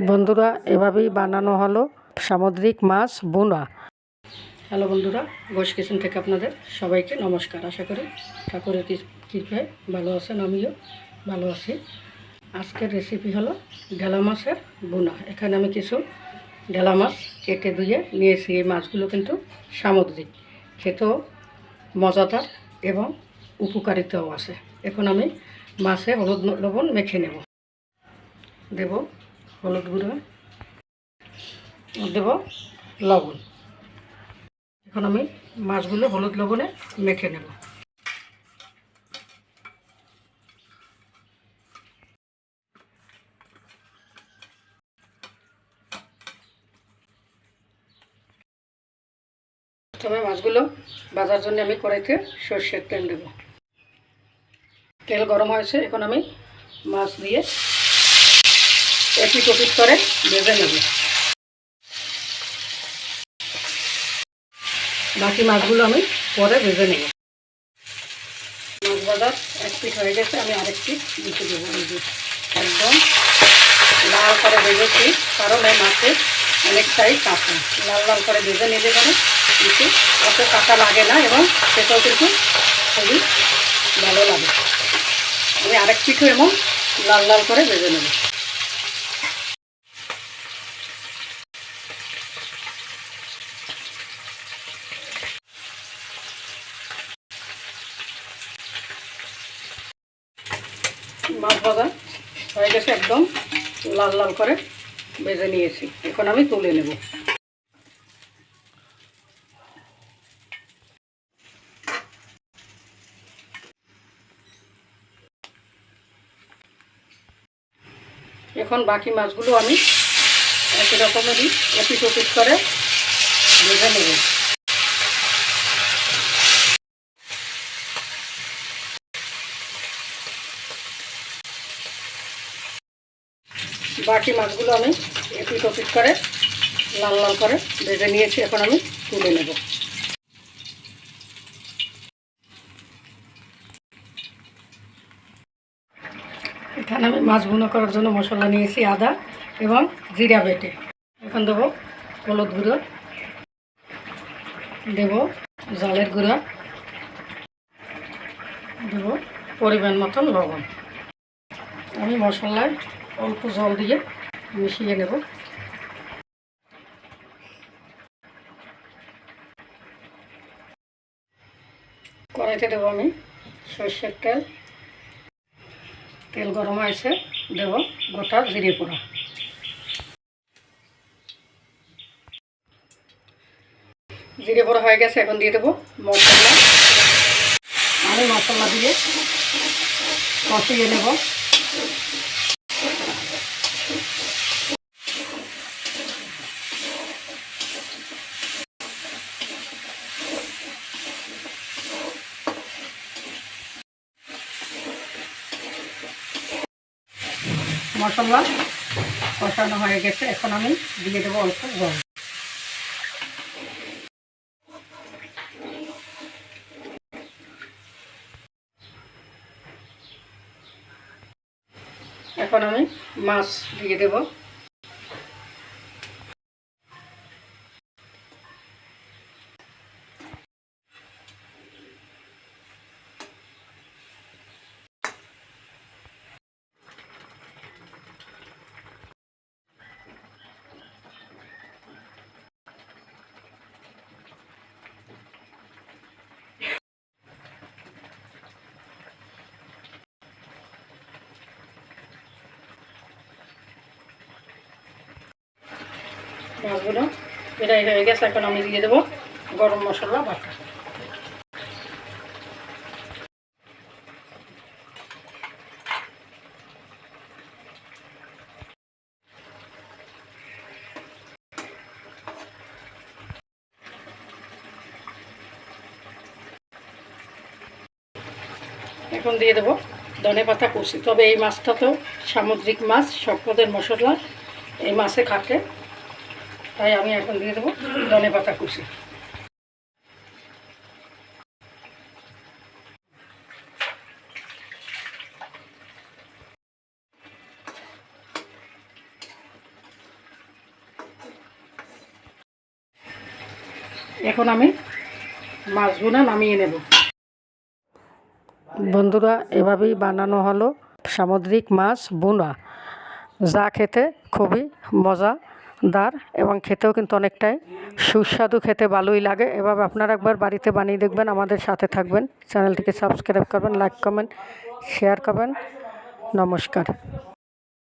বন্ধুরা, এভাবেই বানানো হলো সামুদ্রিক মাছ বোনা। হ্যালো বন্ধুরা, ঘোষ কিচেন থেকে আপনাদের সবাইকে নমস্কার। আশা করি ঠাকুরের কৃপায় ভালো আছেন, আমিও ভালো আছি। আজকের রেসিপি হলো ঢেলা মাছের বোনা। এখানে আমি কিছু ঢেলা মাছ কেটে ধুয়ে নিয়েছি। এই মাছগুলো কিন্তু সামুদ্রিক, খেতেও মজাদার এবং উপকারিতাও আছে। এখন আমি মাছে হলুদ লবণ মেখে নেব। দেব হলুদ গুঁড়ো, দেব লবণ। এখন আমি মাছগুলো হলুদ লবণে মেখে নেব। প্রথমে মাছগুলো ভাজার জন্য আমি কড়াইতে সর্ষের তেল দেব। তেল গরম হয়েছে, এখন আমি মাছ দিয়ে এপিট ওপিট করে ভেজে নেব। বাকি মাছগুলো আমি পরে ভেজে নেব। মাছ ভাজার এক পিঠ হয়ে গেছে, আমি আরেক পিঠ দিতে দেবো। একদম লাল করে ভেজেছি, কারণ এই মাছে অনেকটাই কাঁচা। লাল লাল করে ভেজে নিলে পরে কিন্তু অত কাঁচা লাগে না এবং সেটাও কিন্তু খুবই ভালো লাগে। আমি আরেক পিঠও এমন লাল লাল করে ভেজে নেব। মাছ ভাজা হয়ে গেছে, একদম লাল লাল করে ভেজে নিয়েছি। এখন আমি তুলে নেব। এখন বাকি মাছগুলো আমি একই রকমেরই এপিট ওপিট করে ভেজে নেব। বাকি মাছগুলো আমি এপিট ওপিট করে লাল লাল করে ভেজে নিয়েছি। এখন আমি তুলে নেব। এখানে আমি মাছ ভুনা করার জন্য মশলা নিয়েছি, আদা এবং জিরা বেটে। এখন দেবো হলুদ গুঁড়ো, দেব জালের গুঁড়া, দেব পরিমাণ মতন লবণ। আমি মশলায় অল্প জল দিয়ে মিশিয়ে নেব। কড়াইতে দেবো আমি সর্ষের তেল। তেল গরম হয়েছে, দেব গোটা জিরে পোড়া। জিরে পোড়া হয়ে গেছে, এখন দিয়ে দেবো মশলা। আমি মশলা দিয়ে কষিয়ে নেব। মশলা কষানো হয়ে গেছে, এখন আমি দিয়ে দেবো অল্প জল। এখন আমি মাছ দিয়ে দেব। মাছগুলো এটাই হয়ে গেছে, এখন আমি দিয়ে দেবো গরম মশলা বাটা। এখন দিয়ে দেবো ধনেপাতা কুচি। তবে এই মাছটা তো সামুদ্রিক মাছ, সব পদের মশলা এই মাছে খাটে, তাই আমি এখন দিয়ে দেবো ধনেপাতা কুচি। এখন আমি মাছ ভুনা নামিয়ে নেব। বন্ধুরা, এভাবেই বানানো হলো সামুদ্রিক মাছ ভুনা, যা খেতে খুবই মজাদার এবং খেতেও কিন্তু অনেকটাই সুস্বাদু, খেতে ভালোই লাগে। এভাবে আপনারা একবার বাড়িতে বানিয়ে দেখবেন, আমাদের সাথে থাকবেন, চ্যানেলটিকে সাবস্ক্রাইব করবেন, লাইক কমেন্ট শেয়ার করবেন। নমস্কার।